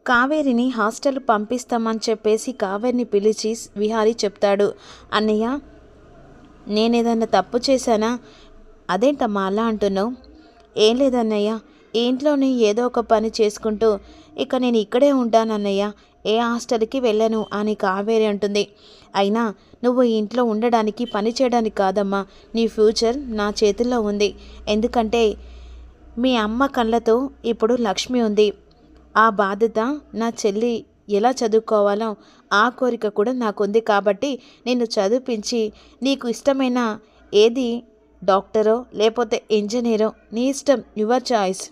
కావేరిని hostel పంపిస్తామని చెప్పేసి కావేరిని పిలిచి విహారీ చెప్తాడు. అన్నయ్య, నేనేదన్నా తప్పు చేశానా? అదేంటమ్మా అలా అంటున్నావు? ఏం లేదన్నయ్య, ఈ ఇంట్లోని ఏదో ఒక పని చేసుకుంటూ ఇక నేను ఇక్కడే ఉంటానన్నయ్య, ఏ హాస్టల్కి వెళ్ళను అని కావేరి అంటుంది. అయినా నువ్వు ఈ ఇంట్లో ఉండడానికి పని చేయడానికి కాదమ్మా, నీ ఫ్యూచర్ నా చేతుల్లో ఉంది. ఎందుకంటే మీ అమ్మ కళ్ళతో ఇప్పుడు లక్ష్మి ఉంది. ఆ బాధ్యత నా చెల్లి ఎలా చదువుకోవాలో ఆ కోరిక కూడా నాకుంది. కాబట్టి నిన్ను చదివించి నీకు ఇష్టమైన ఏది డాక్టరో లేకపోతే ఇంజనీరో నీ ఇష్టం, యువర్ చాయిస్.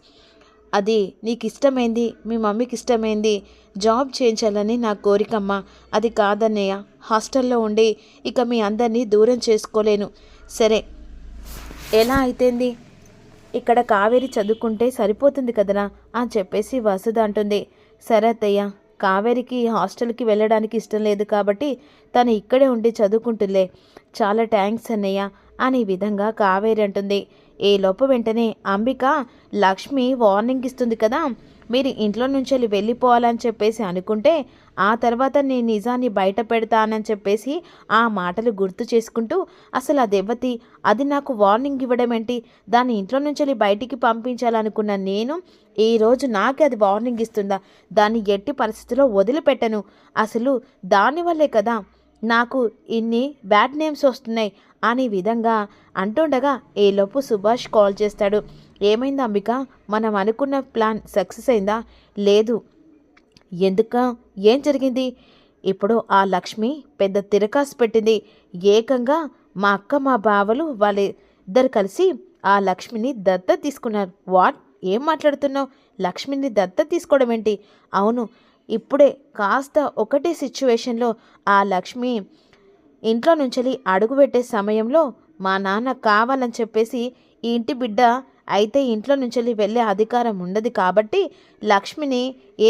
అది నీకు ఇష్టమైంది, మీ మమ్మీకి ఇష్టమైంది జాబ్ చేయించాలని నా కోరికమ్మా. అది కాదన్నయ్య, హాస్టల్లో ఉండి ఇక మీ అందరినీ దూరం చేసుకోలేను. సరే, ఎలా అయితేంది, ఇక్కడ కావేరి చదువుకుంటే సరిపోతుంది కదరా అని చెప్పేసి వసుధ అంటుంది. సరే అత్తయ్య, కావేరికి హాస్టల్కి వెళ్ళడానికి ఇష్టం లేదు కాబట్టి తను ఇక్కడే ఉండి చదువుకుంటుందిలే. చాలా థ్యాంక్స్ అన్నయ్య అని విధంగా కావేరి అంటుంది. ఈ లోపు వెంటనే అంబిక లక్ష్మి వార్నింగ్ ఇస్తుంది కదా, మీరు ఇంట్లో నుంచి వెళ్ళిపోవాలని చెప్పేసి అనుకుంటే ఆ తర్వాత నేను నిజాన్ని బయట పెడతానని చెప్పేసి ఆ మాటలు గుర్తు చేసుకుంటూ, అసలు ఆ దెవ్వతి అది నాకు వార్నింగ్ ఇవ్వడం ఏంటి, దాన్ని ఇంట్లో నుంచి బయటికి పంపించాలనుకున్న నేను ఈరోజు నాకు అది వార్నింగ్ ఇస్తుందా? దాన్ని ఎట్టి పరిస్థితుల్లో వదిలిపెట్టను. అసలు దానివల్లే కదా నాకు ఇన్ని బ్యాడ్ నేమ్స్ వస్తున్నాయి అనే విధంగా అంటుండగా ఈలోపు సుభాష్ కాల్ చేస్తాడు. ఏమైంది అంబిక, మనం అనుకున్న ప్లాన్ సక్సెస్ అయిందా? లేదు. ఎందుక? ఏం జరిగింది? ఇప్పుడు ఆ లక్ష్మి పెద్ద తిరకాసు పెట్టింది. ఏకంగా మా అక్క మా బావలు వాళ్ళిద్దరు కలిసి ఆ లక్ష్మిని దత్తత తీసుకున్నారు. వాట్? ఏం మాట్లాడుతున్నావు? లక్ష్మిని దత్తత తీసుకోవడం ఏంటి? అవును, ఇప్పుడే కాస్త ఒకటే సిచ్యువేషన్లో ఆ లక్ష్మి ఇంట్లో నుంచి అడుగుపెట్టే సమయంలో మా నాన్న కావాలని చెప్పేసి ఈ ఇంటి బిడ్డ అయితే ఇంట్లో నుంచి వెళ్ళే అధికారం ఉండదు కాబట్టి లక్ష్మిని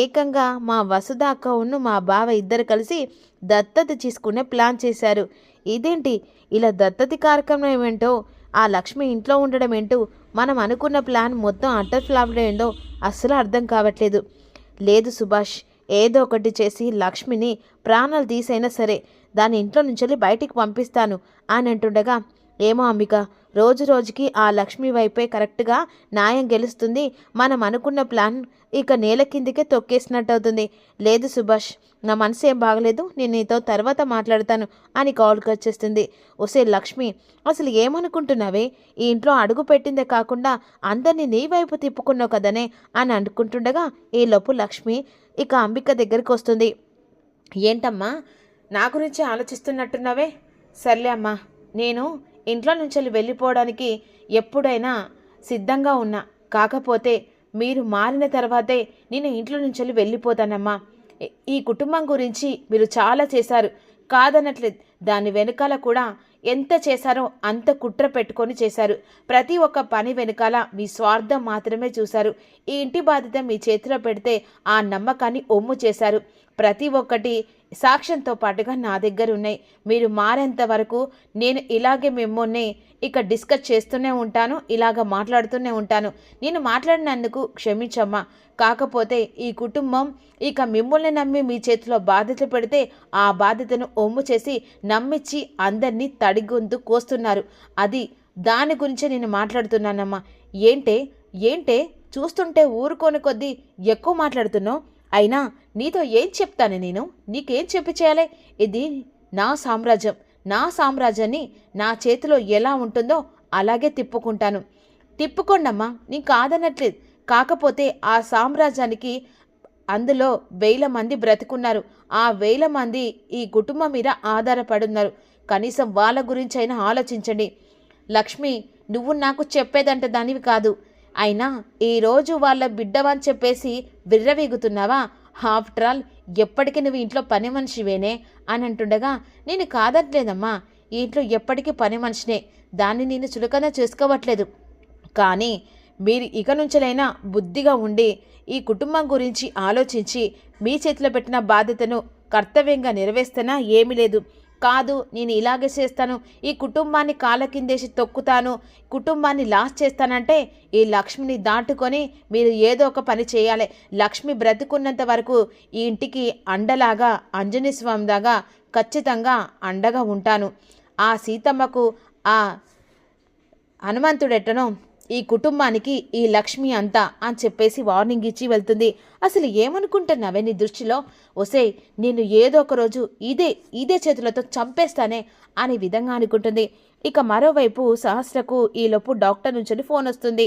ఏకంగా మా వసుధ అక్కను మా బావ ఇద్దరు కలిసి దత్తత తీసుకునే ప్లాన్ చేశారు. ఇదేంటి ఇలా దత్తత కార్యక్రమం ఏమేంటో, ఆ లక్ష్మి ఇంట్లో ఉండడం ఏంటో, మనం అనుకున్న ప్లాన్ మొత్తం అటర్ ఫ్లాప్ ఏంటో అస్సలు అర్థం కావట్లేదు. లేదు సుభాష్, ఏదో ఒకటి చేసి లక్ష్మిని ప్రాణాలు తీసైనా సరే దాని ఇంట్లో నుంచి బయటికి పంపిస్తాను అని అంటుండగా, ఏమో అంబిక, రోజు రోజుకి ఆ లక్ష్మి వైపే కరెక్ట్గా న్యాయం గెలుస్తుంది. మనం అనుకున్న ప్లాన్ ఇక నేల కిందికే తొక్కేసినట్టు అవుతుంది. లేదు సుభాష్, నా మనసు ఏం బాగలేదు, నేను నీతో తర్వాత మాట్లాడతాను అని కాల్ కట్ చేస్తుంది. ఒసే లక్ష్మి, అసలు ఏమనుకుంటున్నావే? ఈ ఇంట్లో అడుగు పెట్టిందే కాకుండా అందరినీ నీ వైపు తిప్పుకున్నావు కదనే అని అనుకుంటుండగా ఈలోపు లక్ష్మి ఇక అంబిక దగ్గరికి వస్తుంది. ఏంటమ్మా, నా గురించి ఆలోచిస్తున్నట్టున్నావే? సర్లే అమ్మా, నేను ఇంట్లో నుంచి వెళ్ళిపోవడానికి ఎప్పుడైనా సిద్ధంగా ఉన్నా. కాకపోతే మీరు మారిన తర్వాతే నేను ఇంట్లో నుంచి వెళ్ళిపోతానమ్మా. ఈ కుటుంబం గురించి మీరు చాలా చేశారు, కాదనట్లేదు. దాని వెనుకాల కూడా ఎంత చేశారో అంత కుట్ర పెట్టుకొని చేశారు. ప్రతి ఒక్క పని వెనుకాల మీ స్వార్థం మాత్రమే చూశారు. ఈ ఇంటి బాధ్యత మీ చేతిలో పెడితే ఆ నమ్మకాన్ని ఒమ్ము చేశారు. ప్రతి ఒక్కటి సాక్ష్యంతో పాటుగా నా దగ్గర ఉన్నాయి. మీరు మారేంత వరకు నేను ఇలాగే మిమ్మల్ని ఇక డిస్కస్ చేస్తూనే ఉంటాను, ఇలాగ మాట్లాడుతూనే ఉంటాను. నేను మాట్లాడినందుకు క్షమించమ్మా. కాకపోతే ఈ కుటుంబం ఇక మిమ్మల్ని నమ్మి మీ చేతిలో బాధ్యత పెడితే ఆ బాధ్యతను ఒమ్ము చేసి నమ్మించి అందరినీ తడిగొంతు కోస్తున్నారు. అది దాని గురించే నేను మాట్లాడుతున్నానమ్మా. ఏంటే చూస్తుంటే ఊరుకోని కొద్దీ ఎక్కువ మాట్లాడుతున్నావు. అయినా నీతో ఏం చెప్తాను నేను? నీకేం చెప్పి చేయాలి? ఇది నా సామ్రాజ్యం. నా సామ్రాజ్యాన్ని నా చేతిలో ఎలా ఉంటుందో అలాగే తిప్పుకుంటాను. తిప్పుకోండమ్మా, నేను కాదనట్లేదు. కాకపోతే ఆ సామ్రాజ్యానికి అందులో 1000 మంది బ్రతుకున్నారు. ఆ 1000 మంది ఈ కుటుంబం మీద ఆధారపడున్నారు. కనీసం వాళ్ళ గురించైనా ఆలోచించండి. లక్ష్మి, నువ్వు నాకు చెప్పేదంట దానివి కాదు. అయినా ఈరోజు వాళ్ళ బిడ్డవని చెప్పేసి విర్రవీగుతున్నావా? ఆఫ్టర్ ఆల్ ఎప్పటికీ నువ్వు ఇంట్లో పని మనిషివేనే అని అంటుండగా, నేను కాదట్లేదమ్మా, ఈ ఇంట్లో ఎప్పటికీ పని మనిషినే. దాన్ని నేను చులకన చేసుకోవట్లేదు. కానీ మీరు ఇక నుంచైనా బుద్ధిగా ఉండి ఈ కుటుంబం గురించి ఆలోచించి మీ చేతిలో పెట్టిన బాధ్యతను కర్తవ్యంగా నెరవేస్తేనా ఏమీ లేదు. కాదు, నేను ఇలాగే చేస్తాను, ఈ కుటుంబాన్ని కాళ్ళ కిందేసి తొక్కుతాను, కుటుంబాన్ని లాస్ చేస్తానంటే ఈ లక్ష్మిని దాటుకొని మీరు ఏదో ఒక పని చేయాలి. లక్ష్మి బ్రతుకున్నంత వరకు ఈ ఇంటికి అండలాగా అంజనీ స్వామిలాగా ఖచ్చితంగా అండగా ఉంటాను. ఆ సీతమ్మకు ఆ హనుమంతుడెట్టనో ఈ కుటుంబానికి ఈ లక్ష్మి అంతా అని చెప్పేసి వార్నింగ్ ఇచ్చి వెళ్తుంది. అసలు ఏమనుకుంటున్నావే నీ దృష్టిలో? ఒసేయ్, నేను ఏదో ఒక రోజు ఇదే చేతులతో చంపేస్తానే అనే విధంగా అనుకుంటుంది. ఇక మరోవైపు సహస్రకు ఈలోపు డాక్టర్ నుంచి ఫోన్ వస్తుంది.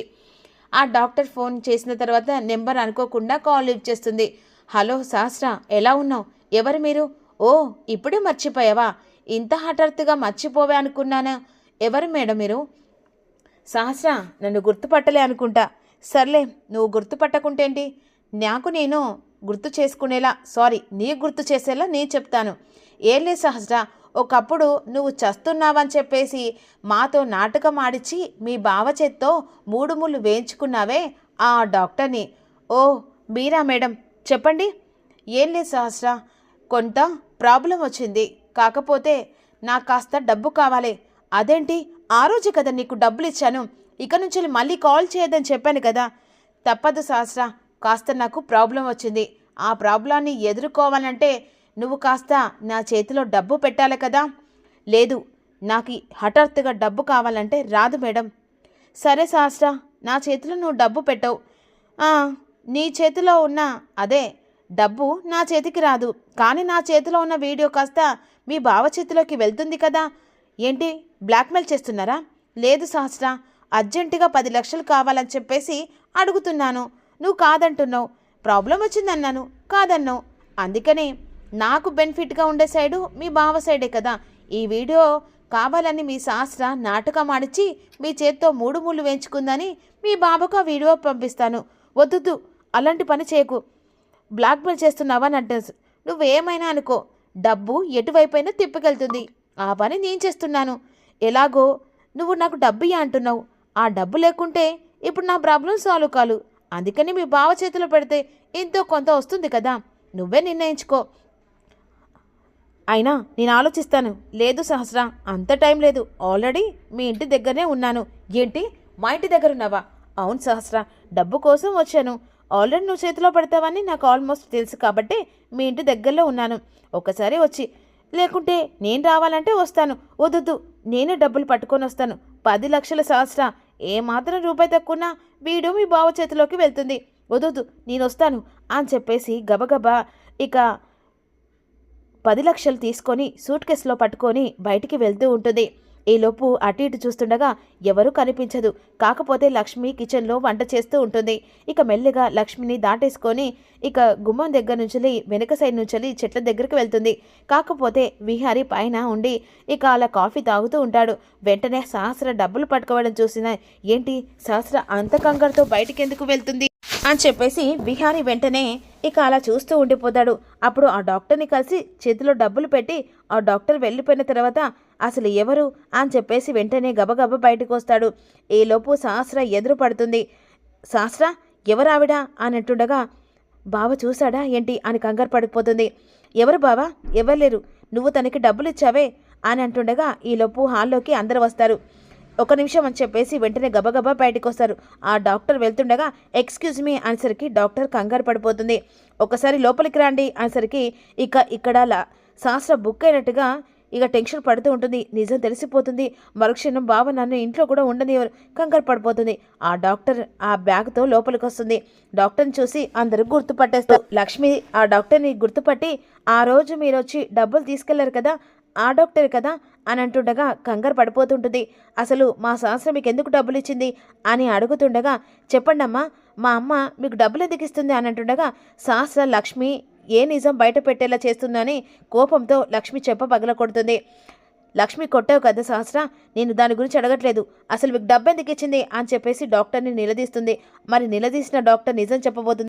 ఆ డాక్టర్ ఫోన్ చేసిన తర్వాత నెంబర్ అనుకోకుండా కాల్ లిఫ్ట్ చేస్తుంది. హలో సహస్ర, ఎలా ఉన్నావు? ఎవరు మీరు? ఓ, ఇప్పుడే మర్చిపోయావా? ఇంత హఠాత్తుగా మర్చిపోవే అనుకున్నాను. ఎవరు మేడం మీరు? సహస్ర, నన్ను గుర్తుపట్టలే అనుకుంటా. సర్లే, నువ్వు గుర్తుపట్టకుంటేంటి, నాకు నేను గుర్తు చేసుకునేలా, సారీ నీకు గుర్తు చేసేలా నేను చెప్తాను. ఏం లేదు సహస్ర, ఒకప్పుడు నువ్వు చస్తున్నావని చెప్పేసి మాతో నాటకం ఆడిచి మీ బావ చేత్తో 3 ముళ్ళు వేయించుకున్నావే ఆ డాక్టర్ని. ఓ, మీరా మేడం, చెప్పండి. ఏం లేదు సహస్ర, కొంత ప్రాబ్లం వచ్చింది, కాకపోతే నాకు కాస్త డబ్బు కావాలి. అదేంటి, ఆ రోజు కదా నీకు డబ్బులు ఇచ్చాను, ఇక నుంచి మళ్ళీ కాల్ చేయొద్దని చెప్పాను కదా. తప్పదు సహస్ర, కాస్త నాకు ప్రాబ్లం వచ్చింది. ఆ ప్రాబ్లాన్ని ఎదుర్కోవాలంటే నువ్వు కాస్త నా చేతిలో డబ్బు పెట్టాలి కదా. లేదు, నాకు హఠాత్తుగా డబ్బు కావాలంటే రాదు మేడం. సరే సహస్ర, నా చేతిలో నువ్వు డబ్బు పెట్టవు. నీ చేతిలో ఉన్న అదే డబ్బు నా చేతికి రాదు, కానీ నా చేతిలో ఉన్న వీడియో కాస్త మీ బావ చేతిలోకి వెళ్తుంది కదా. ఏంటి, బ్లాక్మెయిల్ చేస్తున్నారా? లేదు సహస్ర, అర్జెంటుగా 10 లక్షలు కావాలని చెప్పేసి అడుగుతున్నాను, నువ్వు కాదంటున్నావు. ప్రాబ్లం వచ్చిందన్నాను, కాదన్నావు. అందుకనే నాకు బెనిఫిట్గా ఉండే సైడు మీ బావ సైడే కదా. ఈ వీడియో కావాలని మీ సహస్ర నాటకం ఆడిచి మీ చేత్తో 3 ముళ్ళు వేయించుకుందని మీ బాబుకు ఆ వీడియో పంపిస్తాను. వద్దు, అలాంటి పని చేయకు. బ్లాక్మెయిల్ చేస్తున్నావని అంటే నువ్వేమైనా అనుకో, డబ్బు ఎటువైపైనా తిప్పుకెళ్తుంది. ఆ పని నేను చేస్తున్నాను. ఎలాగో నువ్వు నాకు డబ్బు అంటున్నావు, ఆ డబ్బు లేకుంటే ఇప్పుడు నా ప్రాబ్లం సాల్వ్ కాదు. అందుకని మీ బావ చేతిలో పెడితే ఎంతో కొంత వస్తుంది కదా, నువ్వే నిర్ణయించుకో. అయినా నేను ఆలోచిస్తాను. లేదు సహస్ర, అంత టైం లేదు, ఆల్రెడీ మీ ఇంటి దగ్గరనే ఉన్నాను. ఏంటి, మా ఇంటి దగ్గర ఉన్నావా? అవును సహస్ర, డబ్బు కోసం వచ్చాను. ఆల్రెడీ నువ్వు చేతిలో పెడతావని నాకు ఆల్మోస్ట్ తెలుసు కాబట్టి మీ ఇంటి దగ్గరలో ఉన్నాను. ఒకసారి వచ్చి, లేకుంటే నేను రావాలంటే వస్తాను. వద్దు, నేనే డబ్బులు పట్టుకొని వస్తాను. 10 లక్షల సహస్ర, ఏమాత్రం రూపాయి తక్కువన్నా వీడియో మీ బావ చేతిలోకి వెళ్తుంది. వద్దు, నేను వస్తాను అని చెప్పేసి గబగబా ఇక 10 లక్షలు తీసుకొని సూట్ కేసులో పట్టుకొని బయటికి వెళ్తూ ఉంటుంది. ఈలోపు అటు ఇటు చూస్తుండగా ఎవరూ కనిపించదు. కాకపోతే లక్ష్మి కిచెన్లో వంట చేస్తూ ఉంటుంది. ఇక మెల్లిగా లక్ష్మిని దాటేసుకొని ఇక గుమ్మం దగ్గర నుంచి వెనక సైడ్ నుంచి చెట్ల దగ్గరికి వెళ్తుంది. కాకపోతే విహారీ పైన ఉండి ఇక అలా కాఫీ తాగుతూ ఉంటాడు. వెంటనే సహస్ర డబ్బులు పట్టుకోవడం చూసిన, ఏంటి సహస్ర అంత కంగారుతో బయటికి ఎందుకు వెళ్తుంది అని చెప్పేసి విహారీ వెంటనే ఇక అలా చూస్తూ ఉండిపోతాడు. అప్పుడు ఆ డాక్టర్ని కలిసి చేతిలో డబ్బులు పెట్టి ఆ డాక్టర్ వెళ్ళిపోయిన తర్వాత అసలు ఎవరు అని చెప్పేసి వెంటనే గబగబ బయటకు వస్తాడు. ఈలోపు సహస్ర ఎదురు పడుతుంది. సహస్ర, ఎవరు ఆవిడ అని అంటుండగా, బావ చూశాడా ఏంటి అని కంగారు పడిపోతుంది. ఎవరు బావా? ఎవరు లేరు, నువ్వు తనకి డబ్బులు ఇచ్చావే అని అంటుండగా ఈలోపు హాల్లోకి అందరూ వస్తారు. ఒక నిమిషం అని చెప్పేసి వెంటనే గబగబా బయటకు వస్తారు. ఆ డాక్టర్ వెళ్తుండగా ఎక్స్క్యూజ్ మీ అనేసరికి డాక్టర్ కంగారు పడిపోతుంది. ఒకసారి లోపలికి రండి అనేసరికి ఇక్కడ సహస్ర బుక్ అయినట్టుగా ఇక టెన్షన్ పడుతూ ఉంటుంది. నిజం తెలిసిపోతుంది. మరుక్షణం బావ నన్ను ఇంట్లో కూడా ఉండనివ్వరు, కంగారు పడిపోతుంది. ఆ డాక్టర్ ఆ బ్యాగ్తో లోపలికి వస్తుంది. డాక్టర్ని చూసి అందరూ గుర్తుపట్టేస్తారు. లక్ష్మి ఆ డాక్టర్ని గుర్తుపట్టి, ఆ రోజు మీరు వచ్చి డబ్బులు తీసుకెళ్లారు కదా, ఆ డాక్టర్ కదా అని అంటుండగా కంగారు పడిపోతుంటుంది. అసలు మా సహస్ర మీకు ఎందుకు డబ్బులు ఇచ్చింది అని అడుగుతుండగా, చెప్పండి అమ్మా, మా అమ్మ మీకు డబ్బులు ఎందుకు ఇస్తుంది అని అంటుండగా, సహస్ర లక్ష్మి ఏ నిజం బయట పెట్టేలా చేస్తుందని కోపంతో లక్ష్మి చెప్ప పగలకొడుతుంది. లక్ష్మి కొట్టావు కదా సహస్ర, నేను దాని గురించి అడగట్లేదు, అసలు మీకు డబ్బు ఎందుకు ఇచ్చింది అని చెప్పేసి డాక్టర్ని నిలదీస్తుంది. మరి నిలదీసిన డాక్టర్ నిజం చెప్పబోతుంది.